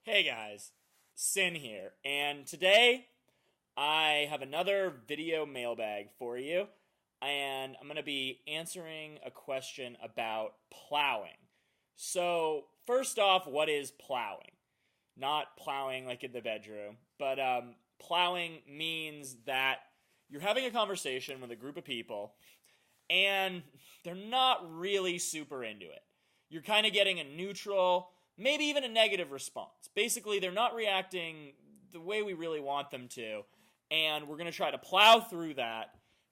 Hey guys, Sinn here, and today I have another video mailbag for you, and I'm going to be answering a question about plowing. So, first off, what is plowing? Not plowing like in the bedroom, but plowing means that you're having a conversation with a group of people, and they're not really super into it. You're kind of getting a neutral, maybe even a negative response. Basically, they're not reacting the way we really want them to, and we're going to try to plow through that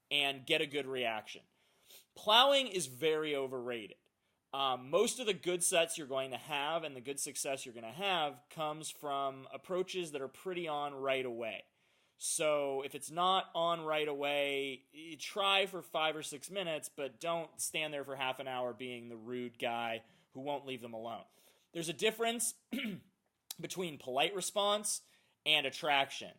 and get a good reaction. Plowing is very overrated. Most of the good sets you're going to have and the good success you're going to have comes from approaches that are pretty on right away. So if it's not on right away, you try for 5 or 6 minutes, but don't stand there for half an hour being the rude guy who won't leave them alone. There's a difference between polite response and attraction.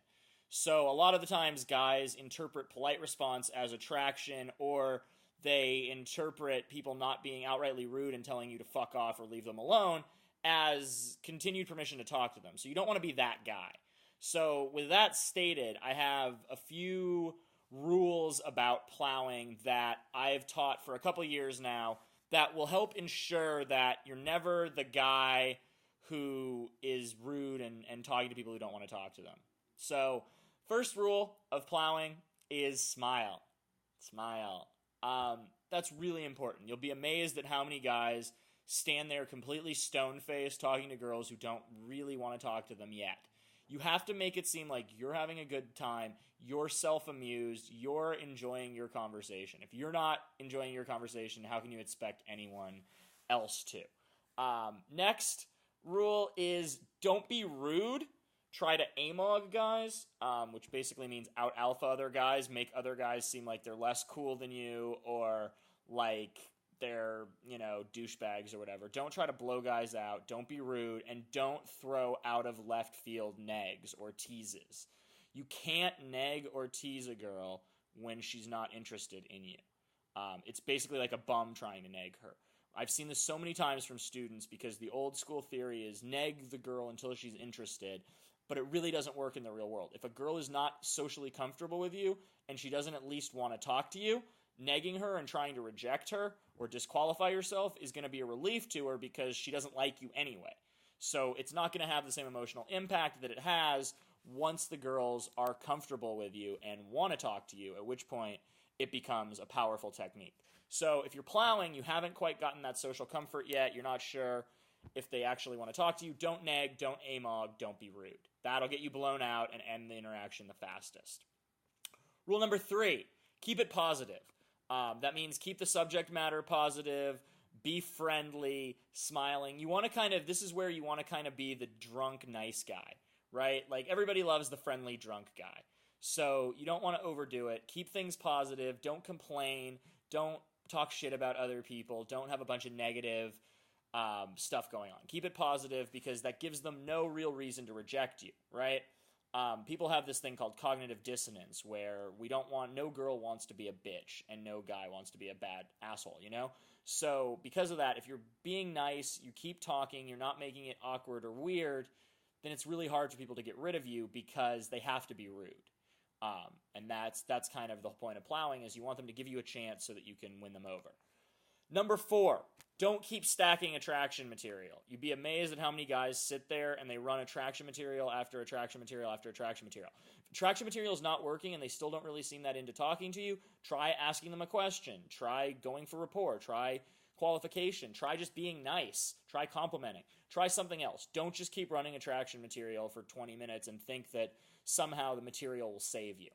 So a lot of the times guys interpret polite response as attraction, or they interpret people not being outrightly rude and telling you to fuck off or leave them alone as continued permission to talk to them. So you don't want to be that guy. So with that stated, I have a few rules about plowing that I've taught for a couple years now that will help ensure that you're never the guy who is rude and talking to people who don't want to talk to them. So, first rule of plowing is smile. Smile. That's really important. You'll be amazed at how many guys stand there completely stone-faced talking to girls who don't really want to talk to them yet. You have to make it seem like you're having a good time, you're self-amused, you're enjoying your conversation. If you're not enjoying your conversation, how can you expect anyone else to? Next rule is don't be rude. Try to amog guys, which basically means out-alpha other guys, make other guys seem like they're less cool than you or like they're, douchebags or whatever. Don't try to blow guys out. Don't be rude. And don't throw out of left field negs or teases. You can't neg or tease a girl when she's not interested in you. It's basically like a bum trying to neg her. I've seen this so many times from students because the old school theory is neg the girl until she's interested, but it really doesn't work in the real world. If a girl is not socially comfortable with you and she doesn't at least want to talk to you, negging her and trying to reject her or disqualify yourself is going to be a relief to her because she doesn't like you anyway. So it's not going to have the same emotional impact that it has once the girls are comfortable with you and want to talk to you, at which point it becomes a powerful technique. So if you're plowing, you haven't quite gotten that social comfort yet, you're not sure if they actually want to talk to you, don't nag, don't amog, don't be rude. That'll get you blown out and end the interaction the fastest. Rule number 3, keep it positive. That means keep the subject matter positive, be friendly, smiling. You want to this is where you want to kind of be the drunk nice guy, right? Like everybody loves the friendly drunk guy. So you don't want to overdo it. Keep things positive. Don't complain. Don't talk shit about other people. Don't have a bunch of negative stuff going on. Keep it positive because that gives them no real reason to reject you, right? People have this thing called cognitive dissonance where no girl wants to be a bitch and no guy wants to be a bad asshole, So because of that, if you're being nice, you keep talking, you're not making it awkward or weird, then it's really hard for people to get rid of you because they have to be rude. And that's kind of the point of plowing is you want them to give you a chance so that you can win them over. Number 4, don't keep stacking attraction material. You'd be amazed at how many guys sit there and they run attraction material after attraction material after attraction material. If attraction material is not working and they still don't really seem that into talking to you, try asking them a question. Try going for rapport. Try qualification. Try just being nice. Try complimenting. Try something else. Don't just keep running attraction material for 20 minutes and think that somehow the material will save you.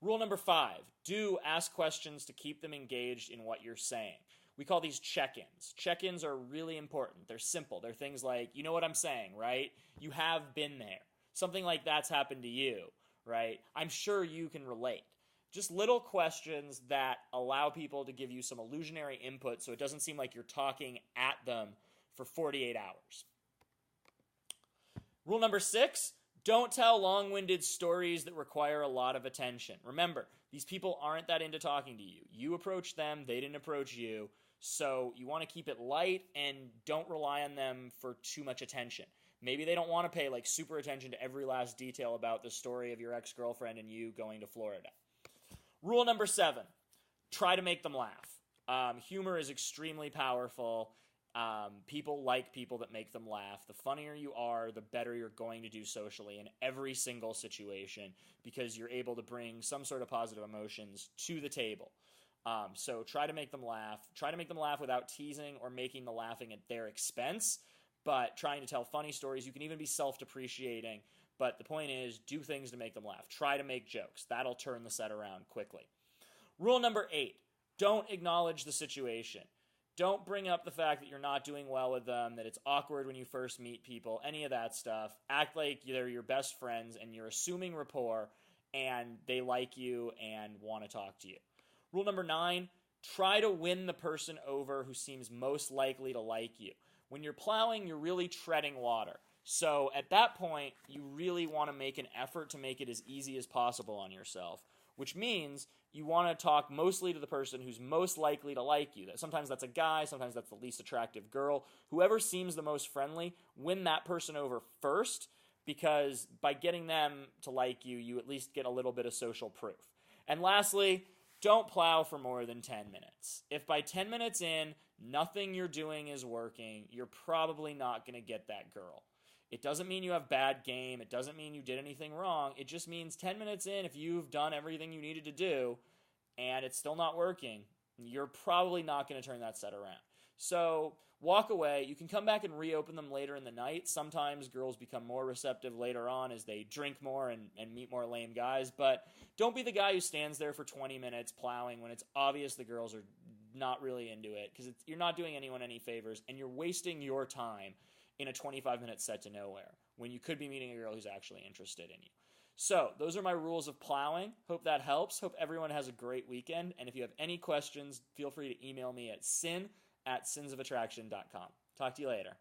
Rule number 5, do ask questions to keep them engaged in what you're saying. We call these check-ins. Check-ins are really important. They're simple. They're things like, you know what I'm saying, right? You have been there. Something like that's happened to you, right? I'm sure you can relate. Just little questions that allow people to give you some illusionary input so it doesn't seem like you're talking at them for 48 hours. Rule number 6, don't tell long-winded stories that require a lot of attention. Remember, these people aren't that into talking to you. You approached them, they didn't approach you. So you want to keep it light and don't rely on them for too much attention. Maybe they don't want to pay like super attention to every last detail about the story of your ex-girlfriend and you going to Florida. Rule number 7, try to make them laugh. Humor is extremely powerful. People like people that make them laugh. The funnier you are, the better you're going to do socially in every single situation, because you're able to bring some sort of positive emotions to the table. So try to make them laugh. Try to make them laugh without teasing or making the laughing at their expense, but trying to tell funny stories. You can even be self-depreciating, but the point is, do things to make them laugh. Try to make jokes. That'll turn the set around quickly. Rule number 8, don't acknowledge the situation. Don't bring up the fact that you're not doing well with them, that it's awkward when you first meet people, any of that stuff. Act like they're your best friends and you're assuming rapport and they like you and want to talk to you. Rule number 9, try to win the person over who seems most likely to like you. When you're plowing, you're really treading water. So at that point, you really want to make an effort to make it as easy as possible on yourself, which means you want to talk mostly to the person who's most likely to like you. Sometimes that's a guy, sometimes that's the least attractive girl. Whoever seems the most friendly, win that person over first, because by getting them to like you, you at least get a little bit of social proof. And lastly, don't plow for more than 10 minutes. If by 10 minutes in, nothing you're doing is working, you're probably not going to get that girl. It doesn't mean you have bad game. It doesn't mean you did anything wrong. It just means 10 minutes in, if you've done everything you needed to do and it's still not working, you're probably not going to turn that set around. So walk away. You can come back and reopen them later in the night. Sometimes girls become more receptive later on as they drink more and meet more lame guys. But don't be the guy who stands there for 20 minutes plowing when it's obvious the girls are not really into it, because you're not doing anyone any favors and you're wasting your time in a 25-minute set to nowhere when you could be meeting a girl who's actually interested in you. So those are my rules of plowing. Hope that helps. Hope everyone has a great weekend. And if you have any questions, feel free to email me at sin@sinnsofattraction.com. Talk to you later.